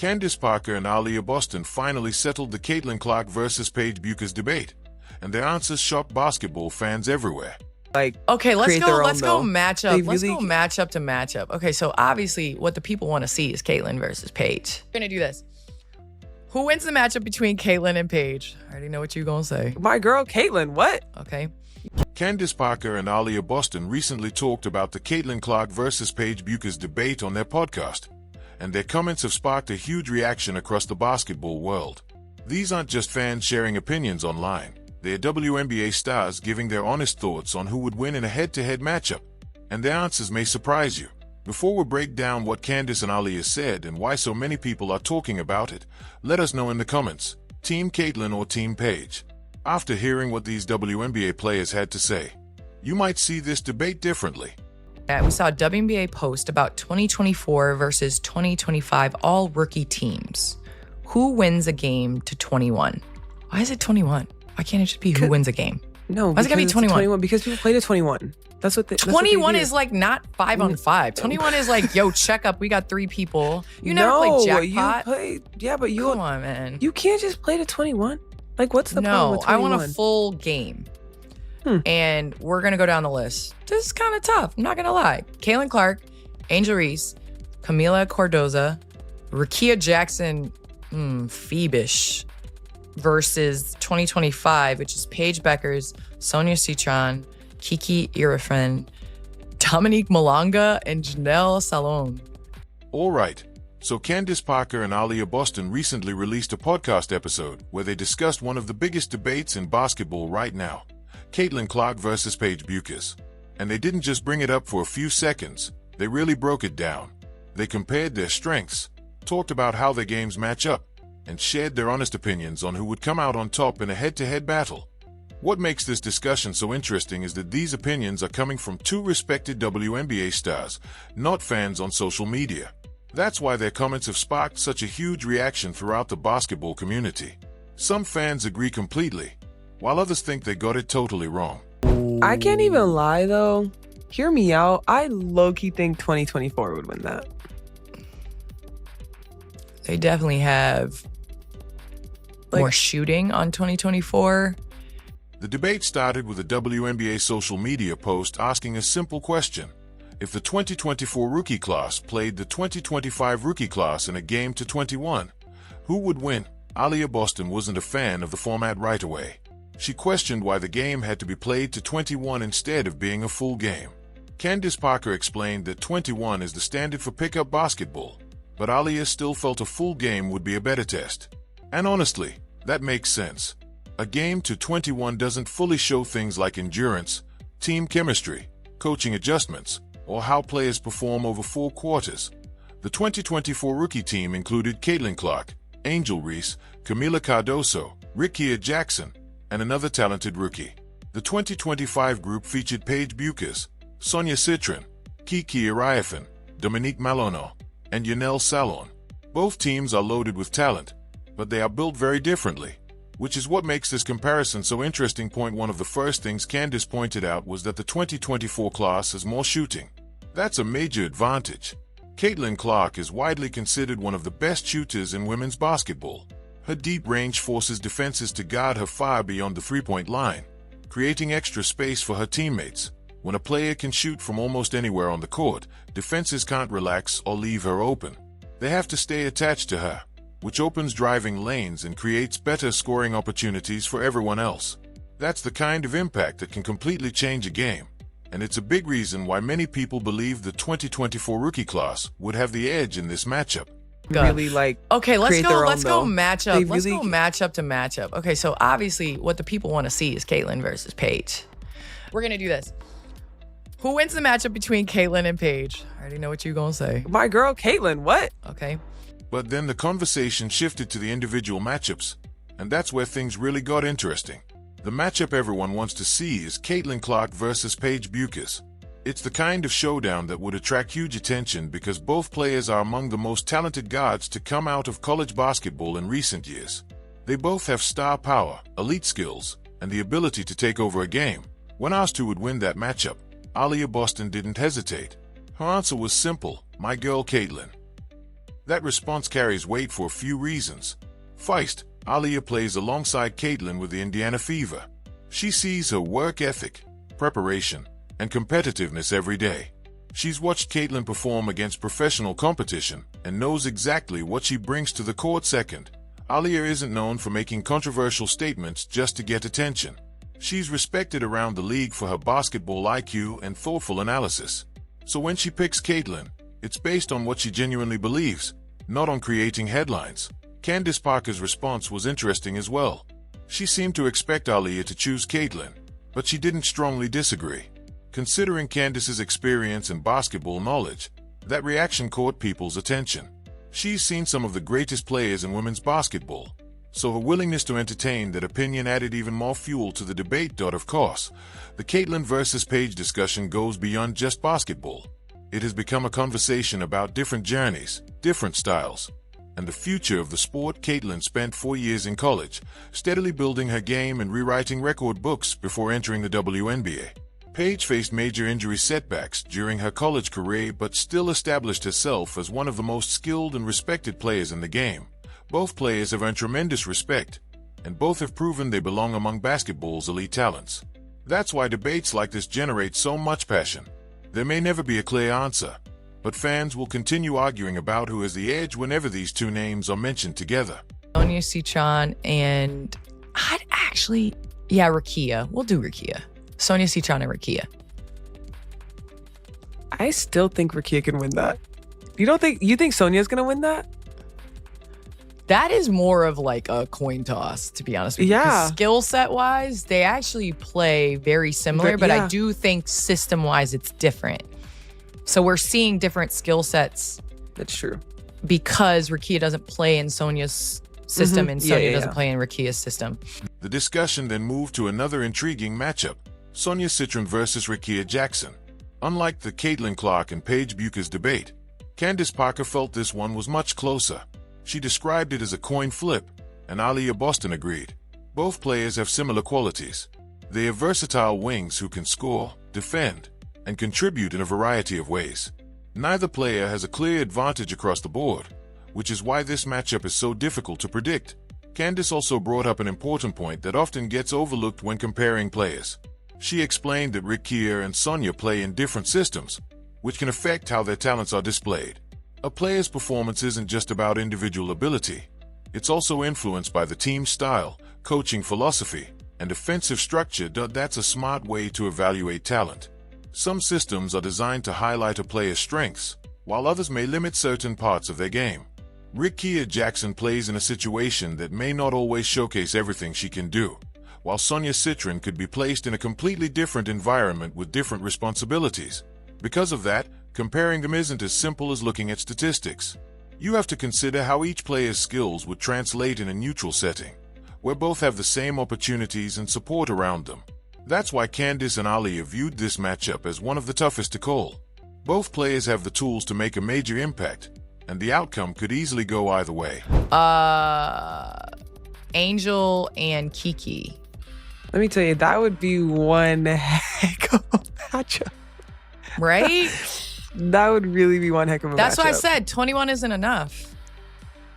Candace Parker and Aliyah Boston finally settled the Clark versus Paige Bueckers debate, and their answers shocked basketball fans everywhere. Okay, let's go matchup. Let's go matchup to matchup. Okay, so obviously what the people want to see is Caitlyn versus Paige. We're gonna do this. Who wins the matchup between Caitlyn and Paige? I already know what you're gonna say. My girl, Caitlyn, what? Okay. Candace Parker and Aliyah Boston recently talked about the Clark versus Paige Bueckers debate on their podcast, and their comments have sparked a huge reaction across the basketball world. These aren't just fans sharing opinions online. They're WNBA stars giving their honest thoughts on who would win in a head-to-head matchup, and their answers may surprise you. Before we break down what Candace and Aliyah said and why so many people are talking about it, let us know in the comments, Team Caitlyn or Team Paige. After hearing what these WNBA players had to say, you might see this debate differently. We saw a WNBA post about 2024 versus 2025 all-rookie teams. Who wins a game to 21? Why is it 21? Why can't it just be who wins a game? No, why's it gotta be 21? Because people play to 21. That's what 21 is like not 5 on 5. 21 is like, yo, check up. We got 3 people. You never played jackpot. But you come on, man. You can't just play to 21. Like, what's the problem with 21? I want a full game. And we're gonna go down the list. This is kind of tough. I'm not gonna lie. Caitlin Clark, Angel Reese, Camila Cordoza, Rickea Jackson, Phoebish versus 2025, which is Paige Bueckers, Sonia Citron, Kiki Irifen, Dominique Malonga, and Janelle Salon. All right. So Candace Parker and Aliyah Boston recently released a podcast episode where they discussed one of the biggest debates in basketball right now, Caitlin Clark versus Paige Bueckers. And they didn't just bring it up for a few seconds, they really broke it down. They compared their strengths, talked about how their games match up, and shared their honest opinions on who would come out on top in a head-to-head battle. What makes this discussion so interesting is that these opinions are coming from 2 respected WNBA stars, not fans on social media. That's why their comments have sparked such a huge reaction throughout the basketball community. Some fans agree completely, while others think they got it totally wrong. I can't even lie, though. Hear me out. I low-key think 2024 would win that. They definitely have more shooting on 2024. The debate started with a WNBA social media post asking a simple question. If the 2024 rookie class played the 2025 rookie class in a game to 21, who would win? Aliyah Boston wasn't a fan of the format right away. She questioned why the game had to be played to 21 instead of being a full game. Candace Parker explained that 21 is the standard for pickup basketball, but Aliyah still felt a full game would be a better test. And honestly, that makes sense. A game to 21 doesn't fully show things like endurance, team chemistry, coaching adjustments, or how players perform over 4 quarters. The 2024 rookie team included Caitlin Clark, Angel Reese, Camila Cardoso, Rickea Jackson, and another talented rookie. The 2025 group featured Paige Bueckers, Sonia Citron, Kiki Irifen, Dominique Malonga, and Janelle Salon. Both teams are loaded with talent, but they are built very differently, which is what makes this comparison so interesting. One of the first things Candace pointed out was that the 2024 class has more shooting. That's a major advantage. Caitlin Clark is widely considered one of the best shooters in women's basketball. Her deep range forces defenses to guard her far beyond the three-point line, creating extra space for her teammates. When a player can shoot from almost anywhere on the court, defenses can't relax or leave her open. They have to stay attached to her, which opens driving lanes and creates better scoring opportunities for everyone else. That's the kind of impact that can completely change a game, and it's a big reason why many people believe the 2024 rookie class would have the edge in this matchup. Really okay, let's go matchup. Let's go matchup to matchup. Okay, so obviously what the people want to see is Caitlyn versus Paige. We're gonna do this. Who wins the matchup between Caitlyn and Paige? I already know what you're gonna say. My girl, Caitlyn, what? Okay. But then the conversation shifted to the individual matchups, and that's where things really got interesting. The matchup everyone wants to see is Caitlin Clark versus Paige Bueckers. It's the kind of showdown that would attract huge attention because both players are among the most talented guards to come out of college basketball in recent years. They both have star power, elite skills, and the ability to take over a game. When asked who would win that matchup, Aliyah Boston didn't hesitate. Her answer was simple: my girl Caitlyn. That response carries weight for a few reasons. First, Aliyah plays alongside Caitlin with the Indiana Fever. She sees her work ethic, preparation, and competitiveness every day. She's watched Caitlin perform against professional competition and knows exactly what she brings to the court. Second, Aliyah isn't known for making controversial statements just to get attention. She's respected around the league for her basketball IQ and thoughtful analysis. So when she picks Caitlin, it's based on what she genuinely believes, not on creating headlines. Candace Parker's response was interesting as well. She seemed to expect Aliyah to choose Caitlin, but she didn't strongly disagree. Considering Candace's experience and basketball knowledge, that reaction caught people's attention. She's seen some of the greatest players in women's basketball, so her willingness to entertain that opinion added even more fuel to the debate. Of course, the Caitlin versus Paige discussion goes beyond just basketball. It has become a conversation about different journeys, different styles, and the future of the sport. Caitlin spent 4 years in college, steadily building her game and rewriting record books before entering the WNBA. Paige faced major injury setbacks during her college career but still established herself as one of the most skilled and respected players in the game. Both players have earned tremendous respect, and both have proven they belong among basketball's elite talents. That's why debates like this generate so much passion. There may never be a clear answer, but fans will continue arguing about who has the edge whenever these two names are mentioned together. Sonia Citron and Rakia. We'll do Rakia. Sonia Citron and Rakia. I still think Rakia can win that. You think Sonia's gonna win that? That is more of like a coin toss, to be honest with you. Yeah. Skill set wise, they actually play very similar, but I do think system wise it's different. So we're seeing different skill sets. That's true. Because Rakia doesn't play in Sonia's system and Sonia doesn't play in Rakia's system. The discussion then moved to another intriguing matchup, Sonia Citron versus Rakia Jackson. Unlike the Caitlin Clark and Paige Bueckers debate, Candace Parker felt this one was much closer. She described it as a coin flip, and Aliyah Boston agreed. Both players have similar qualities. They are versatile wings who can score, defend, and contribute in a variety of ways. Neither player has a clear advantage across the board, which is why this matchup is so difficult to predict. Candace also brought up an important point that often gets overlooked when comparing players. She explained that Rakia and Sonia play in different systems, which can affect how their talents are displayed. A player's performance isn't just about individual ability. It's also influenced by the team's style, coaching philosophy, and offensive structure. That's a smart way to evaluate talent. Some systems are designed to highlight a player's strengths, while others may limit certain parts of their game. Rakia Jackson plays in a situation that may not always showcase everything she can do, while Sonia Citron could be placed in a completely different environment with different responsibilities. Because of that, comparing them isn't as simple as looking at statistics. You have to consider how each player's skills would translate in a neutral setting, where both have the same opportunities and support around them. That's why Candace and Aliyah viewed this matchup as one of the toughest to call. Both players have the tools to make a major impact, and the outcome could easily go either way. Angel and Kiki. Let me tell you, that would be one heck of a matchup. Right? That would really be one heck of a matchup. That's why I said 21 isn't enough.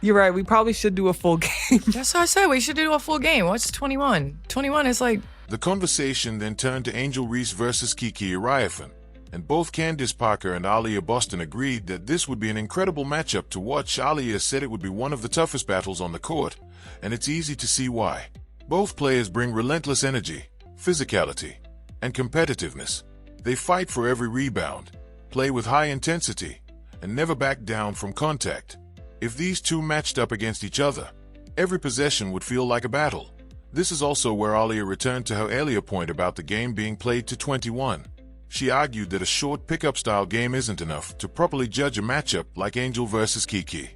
You're right. We probably should do a full game. That's what I said. We should do a full game. What's 21? 21 is like... The conversation then turned to Angel Reese versus Kiki Iriafen, and both Candace Parker and Aliyah Boston agreed that this would be an incredible matchup to watch. Aliyah said it would be one of the toughest battles on the court, and it's easy to see why. Both players bring relentless energy, physicality, and competitiveness. They fight for every rebound, play with high intensity, and never back down from contact. If these two matched up against each other, every possession would feel like a battle. This is also where Aliyah returned to her earlier point about the game being played to 21. She argued that a short pickup-style game isn't enough to properly judge a matchup like Angel versus Kiki.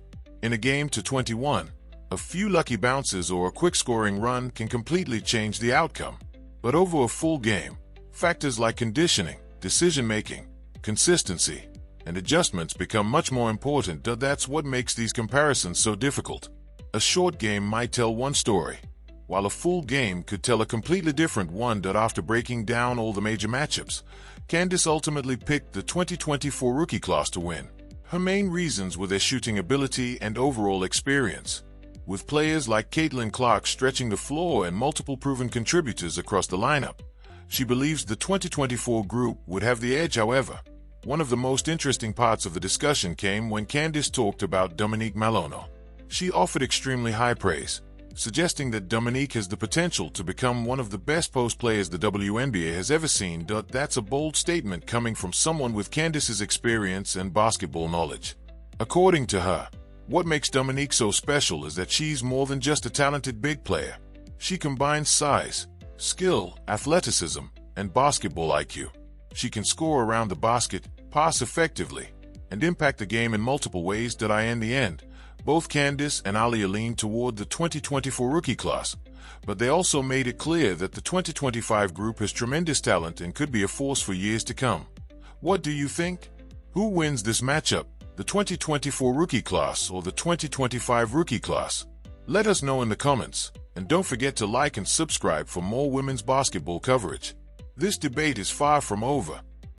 In a game to 21, a few lucky bounces or a quick scoring run can completely change the outcome. But over a full game, factors like conditioning, decision-making, consistency, and adjustments become much more important. That's what makes these comparisons so difficult. A short game might tell one story, while a full game could tell a completely different one. After breaking down all the major matchups, Candace ultimately picked the 2024 rookie class to win. Her main reasons were their shooting ability and overall experience, with players like Caitlin Clark stretching the floor and multiple proven contributors across the lineup. She believes the 2024 group would have the edge. However, one of the most interesting parts of the discussion came when Candace talked about Dominique Maloney. She offered extremely high praise, suggesting that Dominique has the potential to become one of the best post players the WNBA has ever seen. That's a bold statement coming from someone with Candace's experience and basketball knowledge. According to her, what makes Dominique so special is that she's more than just a talented big player. She combines size, skill, athleticism, and basketball IQ. She can score around the basket, pass effectively, and impact the game in multiple ways. In the end, both Candace and Aliyah lean toward the 2024 rookie class, but they also made it clear that the 2025 group has tremendous talent and could be a force for years to come. What do you think? Who wins this matchup, the 2024 rookie class or the 2025 rookie class? Let us know in the comments, and don't forget to like and subscribe for more women's basketball coverage. This debate is far from over,